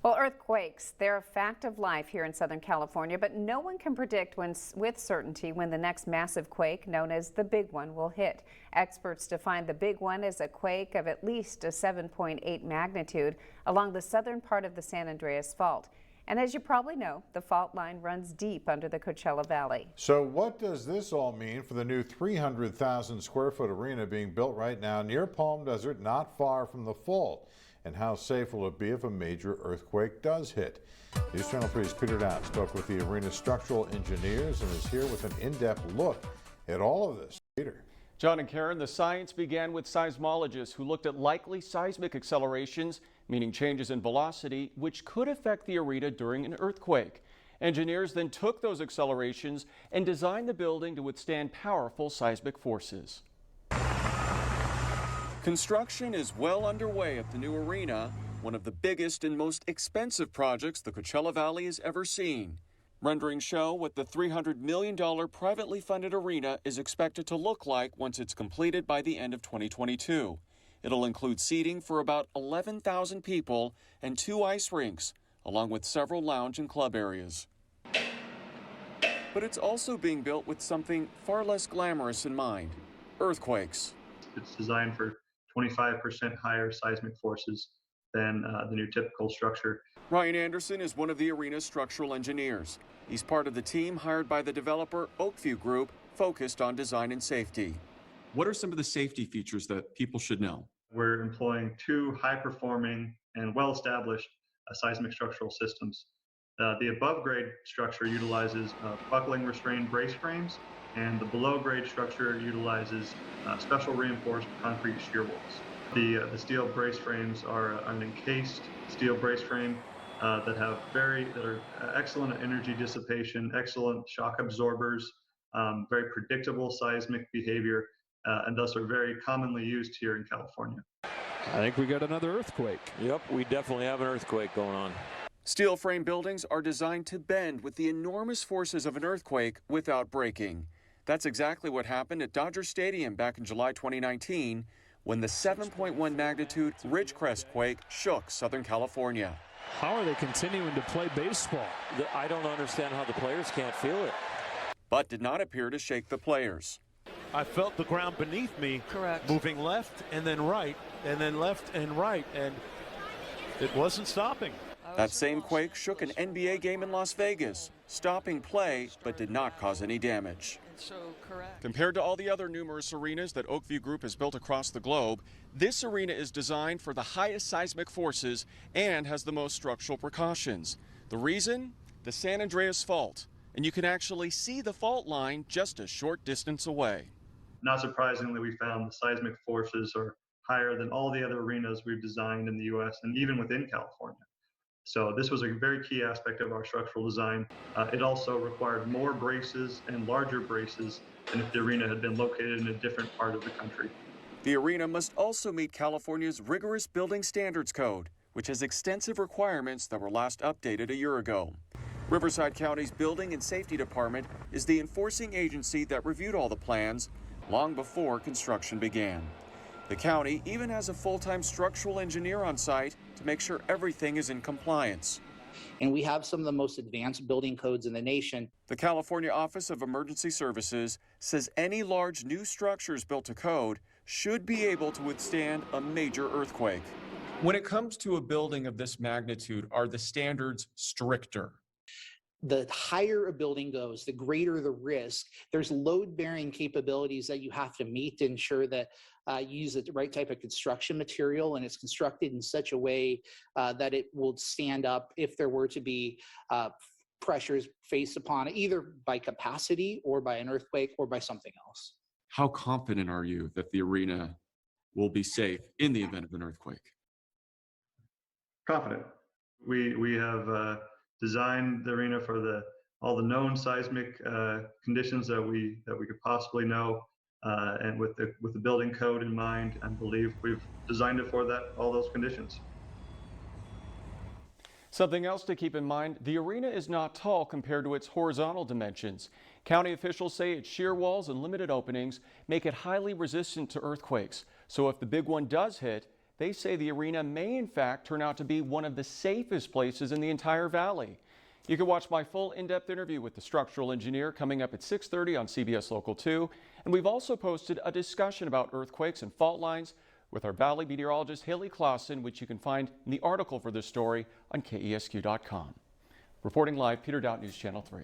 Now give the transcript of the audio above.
Well, earthquakes, they're a fact of life here in Southern California, but no one can predict with certainty when the next massive quake, known as the big one, will hit. Experts define the big one as a quake of at least a 7.8 magnitude along the southern part of the San Andreas Fault. And as you probably know, the fault line runs deep under the Coachella Valley. So what does this all mean for the new 300,000 square foot arena being built right now near Palm Desert, not far from the fault? And how safe will it be if a major earthquake does hit? News Channel 3's Peter Dowd spoke with the arena's structural engineers and is here with an in-depth look at all of this. Peter. John and Karen, the science began with seismologists who looked at likely seismic accelerations, meaning changes in velocity, which could affect the arena during an earthquake. Engineers then took those accelerations and designed the building to withstand powerful seismic forces. Construction is well underway at the new arena, one of the biggest and most expensive projects the Coachella Valley has ever seen. Renderings show what the $300 million privately funded arena is expected to look like once it's completed by the end of 2022. It'll include seating for about 11,000 people and 2 ice rinks, along with several lounge and club areas. But it's also being built with something far less glamorous in mind: earthquakes. It's designed for 25% higher seismic forces than the new typical structure. Ryan Anderson is one of the arena's structural engineers. He's part of the team hired by the developer Oakview Group, focused on design and safety. What are some of the safety features that people should know? We're employing 2 high-performing and well-established seismic structural systems. The above-grade structure utilizes buckling restrained brace frames, and the below-grade structure utilizes special reinforced concrete shear walls. The steel brace frames are an encased steel brace frame that are excellent energy dissipation, excellent shock absorbers, very predictable seismic behavior, and thus are very commonly used here in California. I think we got another earthquake. Yep, we definitely have an earthquake going on. Steel frame buildings are designed to bend with the enormous forces of an earthquake without breaking. That's exactly what happened at Dodger Stadium back in July 2019 when the 7.1 magnitude Ridgecrest quake shook Southern California. How are they continuing to play baseball? I don't understand how the players can't feel it. But did not appear to shake the players. I felt the ground beneath me Correct. Moving left and then right and then left and right, and it wasn't stopping. That same quake shook an NBA game in Las Vegas, stopping play but did not cause any damage. So correct. Compared to all the other numerous arenas that Oakview Group has built across the globe, this arena is designed for the highest seismic forces and has the most structural precautions. The reason? The San Andreas Fault. And you can actually see the fault line just a short distance away. Not surprisingly, we found the seismic forces are higher than all the other arenas we've designed in the U.S. and even within California. So this was a very key aspect of our structural design. It also required more braces and larger braces than if the arena had been located in a different part of the country. The arena must also meet California's rigorous building standards code, which has extensive requirements that were last updated a year ago. Riverside County's Building and Safety Department is the enforcing agency that reviewed all the plans long before construction began. The county even has a full-time structural engineer on site to make sure everything is in compliance. And we have some of the most advanced building codes in the nation. The California Office of Emergency Services says any large new structures built to code should be able to withstand a major earthquake. When it comes to a building of this magnitude, are the standards stricter? The higher a building goes, the greater the risk. There's load-bearing capabilities that you have to meet to ensure that you use the right type of construction material, and it's constructed in such a way that it will stand up if there were to be pressures faced upon it, either by capacity or by an earthquake or by something else. How confident are you that the arena will be safe in the event of an earthquake? Confident. We have designed the arena for all the known seismic conditions that we could possibly know, and with the building code in mind, I believe we've designed it for all those conditions. Something else to keep in mind, the arena is not tall compared to its horizontal dimensions. County officials say its shear walls and limited openings make it highly resistant to earthquakes. So if the big one does hit, They say the arena may in fact turn out to be one of the safest places in the entire valley. You can watch my full in-depth interview with the structural engineer coming up at 6:30 on CBS Local 2. And we've also posted a discussion about earthquakes and fault lines with our Valley meteorologist Haley Clausen, which you can find in the article for this story on KESQ.com. Reporting live, Peter Dowd, News Channel 3.